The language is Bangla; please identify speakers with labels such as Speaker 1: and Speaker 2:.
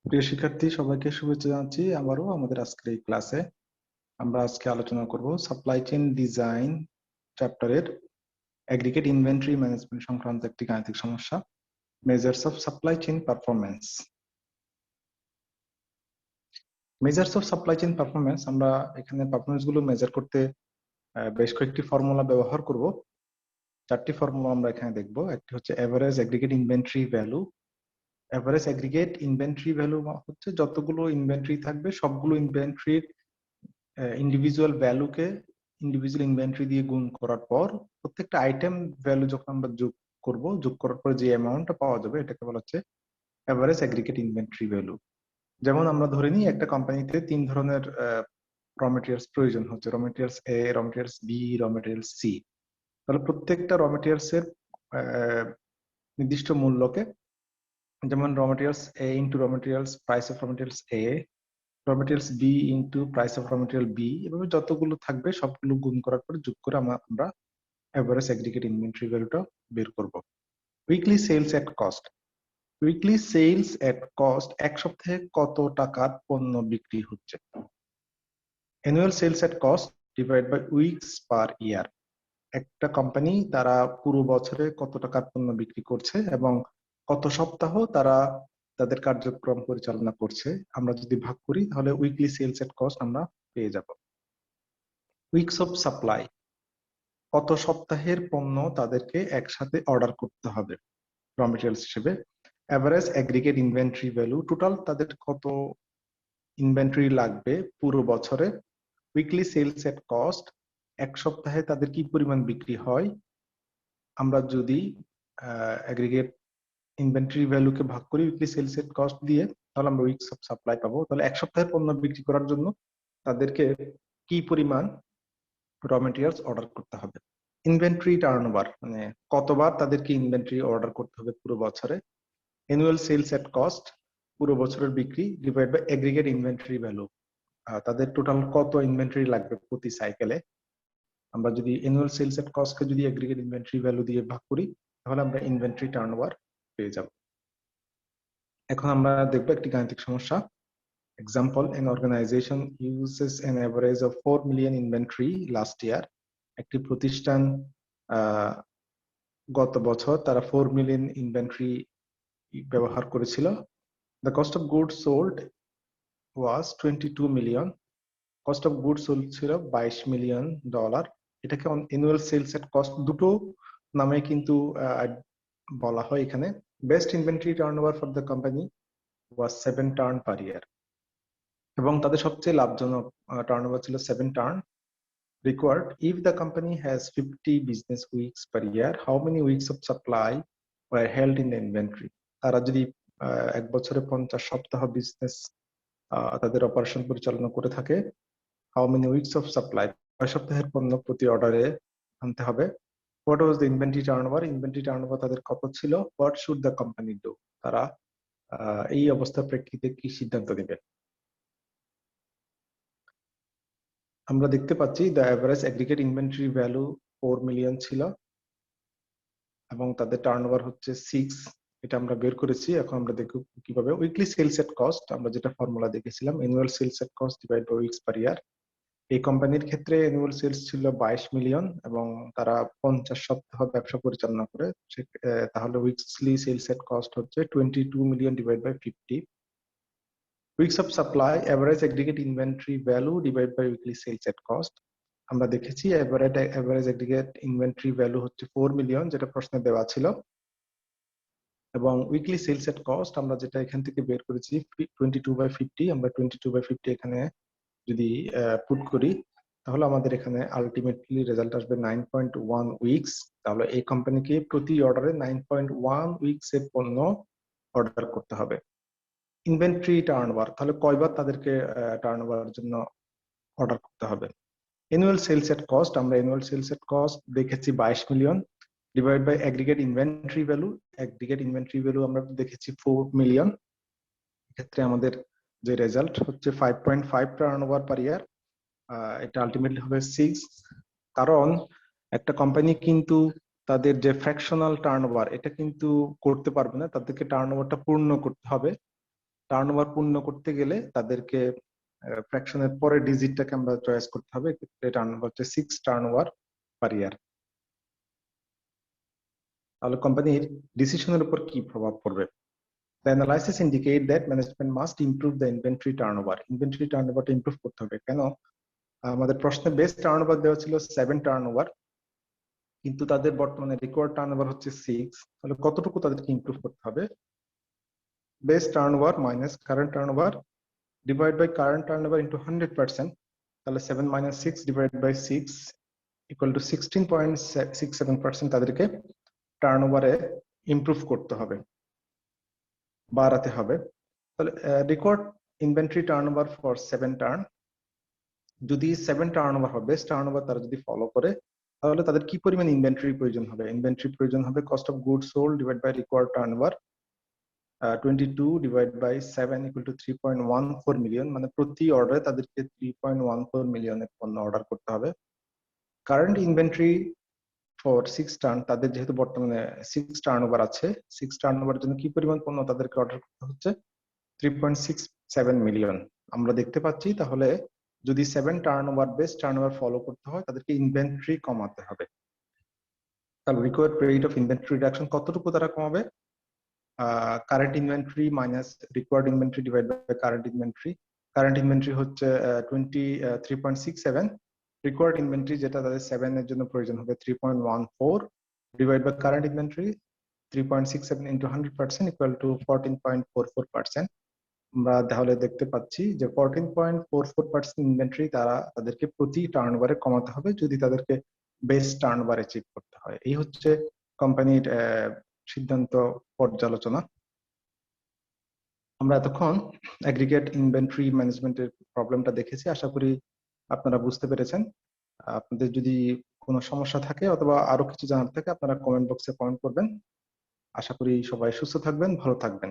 Speaker 1: প্রিয় শিক্ষার্থী, সবাইকে শুভেচ্ছা জানাচ্ছি। আবারও আমাদের আজকের এই ক্লাসে আমরা আজকে আলোচনা করব সাপ্লাই চেইন ডিজাইন চ্যাপ্টারের অ্যাগ্রিগেট ইনভেন্টরি ম্যানেজমেন্ট সংক্রান্ত একটি গাণিতিক সমস্যা, measures of supply chain performance. Measures of supply chain performance, আমরা এখানে পারফরম্যান্স গুলো মেজার করতে বেশ কয়েকটি ফর্মুলা ব্যবহার করব। চারটি ফর্মুলা আমরা এখানে দেখব। একটি হচ্ছে average aggregate inventory value. Average aggregate inventory value হচ্ছে যতগুলো ইনভেন্টরি থাকবে সবগুলো ইনভেন্টরির ইন্ডিভিজুয়াল ভ্যালুকে ইন্ডিভিজুয়াল ইনভেন্টরি দিয়ে গুণ করার পর প্রত্যেকটা আইটেম ভ্যালু যখন আমরা যোগ করার পর যে অ্যামাউন্টটা পাওয়া যাবে এটাকে বলা হচ্ছে এভারেজ অ্যাগ্রিগেট ইনভেন্টরি ভ্যালু। যেমন আমরা ধরে নিই একটা কোম্পানিতে তিন ধরনের র মেটেরিয়ালস প্রয়োজন হচ্ছে, র materials A, raw materials B, raw materials C. তাহলে প্রত্যেকটা র মেটেরিয়ালস এর নির্দিষ্ট মূল্যকে, যেমন raw materials A into raw materials price of raw materials A, raw materials B into price of raw material B, এভাবে যতগুলো থাকবে সবগুলো গুণ করার পরে যোগ করে আমরা এভারেজ অ্যাগ্রিগেট ইনভেন্টরি ভ্যালুটা বের করব। Weekly sales at cost. Weekly sales at cost, এক সপ্তাহে কত টাকার পণ্য বিক্রি হচ্ছে। Annual sales at cost divide by weeks per year. একটা কোম্পানি তারা পুরো বছরে কত টাকার পণ্য বিক্রি করছে এবং কত সপ্তাহ তারা তাদের কার্যক্রম পরিচালনা করছে, আমরা যদি ভাগ করি তাহলে উইকলি সেলস এট কস্ট আমরা পেয়ে যাব। উইকস অফ সাপ্লাই, কত সপ্তাহের পণ্য তাদেরকে একসাথে অর্ডার করতে হবে র মেটেরিয়ালস হিসেবে। Average aggregate inventory value, total তাদের কত ইনভেন্টরি লাগবে পুরো বছরে। উইকলি সেলস এট কস্ট, এক সপ্তাহে তাদের কি পরিমাণ বিক্রি হয়। আমরা যদি অ্যাগ্রিগেট ইনভেন্টরি ভ্যালুকে ভাগ করি উইকলি সেলস এট কস্ট দিয়ে, তাহলে আমরা উইকস অফ সাপ্লাই পাবো। তাহলে এক সপ্তাহের পণ্য বিক্রি করার জন্য তাদেরকে কি পরিমাণ র মেটেরিয়ালস অর্ডার করতে হবে। ইনভেন্টরি টার্নওভার, মানে কতবার তাদেরকে ইনভেন্টরি অর্ডার করতে হবে পুরো বছরে। অ্যানুয়াল সেলস এট কস্ট, পুরো বছরের বিক্রি divide by aggregate inventory value, তাদের টোটাল কত ইনভেন্টরি লাগবে প্রতি সাইকেলে। আমরা যদি অ্যানুয়াল সেলস এট কস্টকে যদি অ্যাগ্রিগেট ইনভেন্টরি ভ্যালু দিয়ে ভাগ করি তাহলে আমরা ইনভেন্টরি টার্নওভার পেয়ে যাব। এখন আমরা দেখব একটি গাণিতিক সমস্যা। Example, an organization uses an average of 4 million inventory last year. একটি প্রতিষ্ঠান গত বছর তারা 4 মিলিয়ন ইনভেন্টরি ব্যবহার করেছিল। The cost of goods sold was 22 million. Cost of goods sold ছিল $22 মিলিয়ন। এটাকে অ্যানুয়াল সেলস এট কস্ট দুটো নামে কিন্তু বলা হয় এখানে। Best inventory turnover for the company was 7 turn per year, এবং তাদের সবচেয়ে লাভজনক টার্নওভার ছিল 7 turn. Required, if the company has 50 business weeks per year, how many weeks of supply were held in the inventory? তারা যদি এক বছরে 50 সপ্তাহ বিজনেস তাদের অপারেশন পরিচালনা করে থাকে, how many weeks of supply, কয় সপ্তাহের পণ্য প্রতি অর্ডারে আনতে হবে। What was the inventory turnover? Inventory turnover তাদের কত ছিল? What should the company do? তারা এই অবস্থার প্রেক্ষিতে কি সিদ্ধান্ত নেবে। আমরা দেখতে পাচ্ছি the average aggregate inventory value 4 million ছিল এবং তাদের টার্নওভার হচ্ছে 6, এটা আমরা বের করেছি। এখন আমরা দেখব কিভাবে। উইকলি সেলস এট কস্ট, আমরা যেটা ফর্মুলা দেখেছিলাম, annual sales at cost divide by weeks per year. এই কোম্পানির ক্ষেত্রে অ্যানুয়াল সেলস ছিল 22 মিলিয়ন এবং তারা 50 সপ্তাহ ব্যবসা পরিচালনা করে, তাহলে উইকলি সেলস এট কস্ট হচ্ছে 22 million divide by 50। Weeks of supply, average aggregate inventory value divide by weekly sales at cost. আমরা দেখেছি এভারেজ অ্যাগ্রিগেট ইনভেন্টরি ভ্যালু হচ্ছে 4 মিলিয়ন, যেটা প্রশ্নে দেওয়া ছিল, এবং উইকলি সেলস এট কস্ট আমরা যেটা এখান থেকে বের করেছি 22/50। আমরা 22/50 এখানে যদি পুট করি তাহলে আমাদের এখানে আলটিমেটলি রেজাল্ট আসবে 9.1 উইকস। তাহলে এই কোম্পানিকে প্রতি অর্ডারে 9.1 উইকস এর পণ্য অর্ডার করতে হবে। ইনভেন্টরি টার্নওভার, তাহলে কয়বার তাদেরকে টার্নওভারের জন্য অর্ডার করতে হবে। অ্যানুয়াল সেলস এট কস্ট, আমরা অ্যানুয়াল সেলস এট কস্ট দেখেছি 22 million divide by aggregate inventory value. Aggregate inventory value আমরা দেখেছি 4 মিলিয়ন। এক্ষেত্রে আমাদের যে রেজাল্ট হচ্ছে 5.5 টার্নওভার পার ইয়ার, এটা আলটিমেটলি হবে 6। কারণ একটা কোম্পানি কিন্তু তাদের যে ফ্র্যাকশনাল টার্নওভার এটা কিন্তু করতে পারবে না, তাদেরকে টার্নওভারটা পূর্ণ করতে হবে। টার্নওভার পূর্ণ করতে গেলে তাদেরকে ফ্র্যাকশনের পরে ডিজিটটাকে আমরা চয়েস করতে হবে। টার্নওভার হচ্ছে 6 টার্নওভার পার ইয়ার। তাহলে কোম্পানির ডিসিশনের উপর কি প্রভাব পড়বে? The analysis indicate that management must improve the inventory turnover. Inventory turnover টা improve করতে হবে। কেন? আমাদের প্রশ্নে বেস্ট টার্নওভার দেওয়া ছিল 7 টার্নওভার, কিন্তু তাদের বর্তমানে রিকোয়ার্ড টার্নওভার হচ্ছে 6। তাহলে কতটুকু তাদেরকে ইমপ্রুভ করতে হবে? Best turnover minus current turnover divide by current turnover into 100%। তাহলে 7 minus 6 divide by 6 equal to 16.67% তাদেরকে টার্নওভারে ইমপ্রুভ করতে হবে, বাড়াতে হবে। তাহলে record inventory turnover for 7 turn, যদি 7 টার্নওভার হবে, বেস্ট টার্নওভার তারা যদি ফলো করে, তাহলে তাদের কি পরিমাণ ইনভেন্টরি প্রয়োজন হবে? ইনভেন্টরি প্রয়োজন হবে cost of goods sold divide by required turnover 22 divide by 7 equal to 3.14 million. মানে প্রতি অর্ডারে তাদেরকে 3.14 মিলিয়নের পণ্য অর্ডার করতে হবে। কারেন্ট ইনভেন্টরি ফর 6 টার্ন, তাদের যেহেতু বর্তমানে 6 টার্নওভার আছে, 6 টার্নওভারের জন্য কি পরিমাণ পণ্য তাদেরকে অর্ডার করতে হচ্ছে? 3.67 মিলিয়ন। আমরা দেখতে পাচ্ছি তাহলে যদি 7 টার্নওভার বেস্ট টার্নওভার ফলো করতে হয়, তাদেরকে ইনভেন্টরি কমাতে হবে। তাহলে required period of inventory reduction কতটুকু তারা কমাবে? Current inventory minus required inventory divide by current inventory. Current inventory হচ্ছে 3.67, রিকোয়ার্ড ইনভেন্টরি যেটা তাদের 7 এর জন্য প্রয়োজন হবে 3.14 divide by current inventory 3.67 into 100% equal to 14.44%। আমরা তাহলে দেখতে পাচ্ছি যে 14.44% ইনভেন্টরি তাদেরকে প্রতি টার্নওভারে কমাতে হবে যদি তাদেরকে বেস্ট টার্নওভার অ্যাচিভ করতে হয়। এই হচ্ছে কোম্পানির সিদ্ধান্ত পর্যালোচনা। আমরা এতক্ষণ অ্যাগ্রিগেট ইনভেন্টরি ম্যানেজমেন্টের প্রবলেমটা দেখেছি। আশা করি আপনারা বুঝতে পেরেছেন। আপনাদের যদি কোনো সমস্যা থাকে অথবা আরো কিছু জানার থাকে, আপনারা কমেন্ট বক্সে কমেন্ট করবেন। আশা করি সবাই সুস্থ থাকবেন, ভালো থাকবেন।